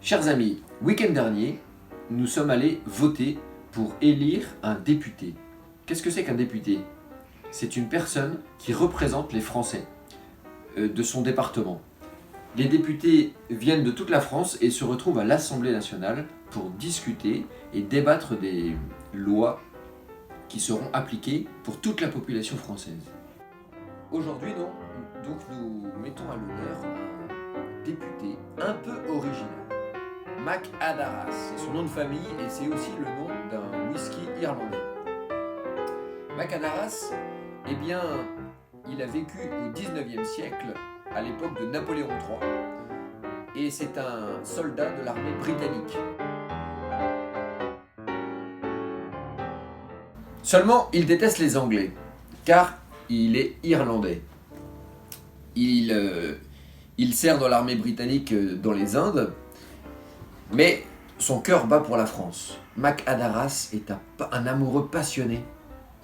Chers amis, week-end dernier, nous sommes allés voter pour élire un député. Qu'est-ce que c'est qu'un député? C'est une personne qui représente les Français de son département. Les députés viennent de toute la France et se retrouvent à l'Assemblée nationale pour discuter et débattre des lois qui seront appliquées pour toute la population française. Aujourd'hui, donc, nous mettons à l'honneur un député un peu original. Mac Adaras, c'est son nom de famille et c'est aussi le nom d'un whisky irlandais. Mac Adaras, eh bien, il a vécu au 19e siècle, à l'époque de Napoléon III, et c'est un soldat de l'armée britannique. Seulement, il déteste les Anglais, car il est irlandais. Il sert dans l'armée britannique dans les Indes, mais son cœur bat pour la France. Mac Adaras est un amoureux passionné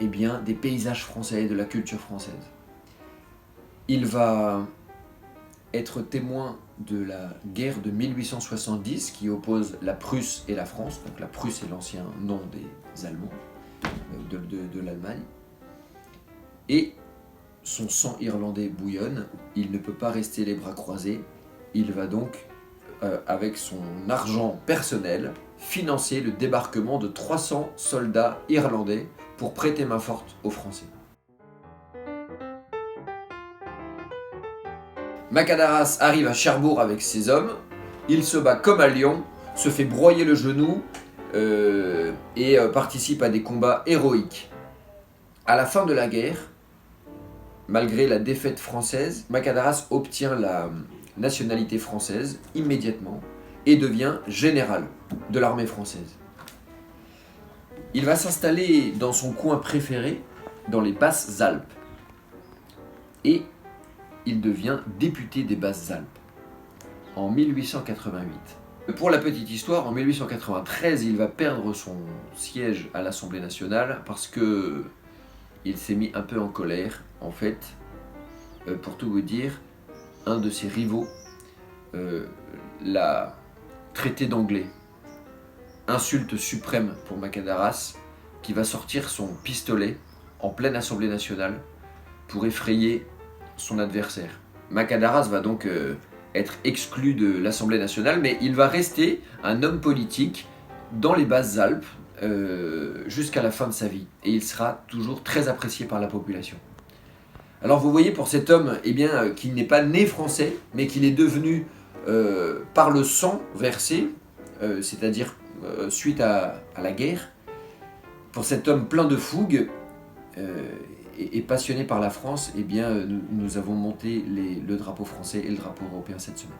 des paysages français et de la culture française. Il va être témoin de la guerre de 1870 qui oppose la Prusse et la France. Donc la Prusse est l'ancien nom des Allemands, de l'Allemagne. Et son sang irlandais bouillonne, il ne peut pas rester les bras croisés. Il va donc, avec son argent personnel, financer le débarquement de 300 soldats irlandais pour prêter main forte aux Français. Mac Adaras arrive à Cherbourg avec ses hommes, il se bat comme à Lyon, se fait broyer le genou et participe à des combats héroïques. À la fin de la guerre, malgré la défaite française, Mac Adaras obtient la nationalité française immédiatement et devient général de l'armée française. Il va s'installer dans son coin préféré, dans les Basses-Alpes. Et il devient député des Basses-Alpes en 1888. Pour la petite histoire, en 1893, il va perdre son siège à l'Assemblée nationale parce que il s'est mis un peu en colère. En fait, pour tout vous dire, un de ses rivaux l'a traité d'anglais. Insulte suprême pour Mac Adaras, qui va sortir son pistolet en pleine Assemblée nationale pour effrayer son adversaire. Mac Adaras va donc être exclu de l'Assemblée nationale, mais il va rester un homme politique dans les Basses-Alpes jusqu'à la fin de sa vie. Et il sera toujours très apprécié par la population. Alors vous voyez, pour cet homme qui n'est pas né français, mais qu'il est devenu par le sang versé, c'est-à-dire suite à la guerre, pour cet homme plein de fougue et passionné par la France, nous avons monté le drapeau français et le drapeau européen cette semaine.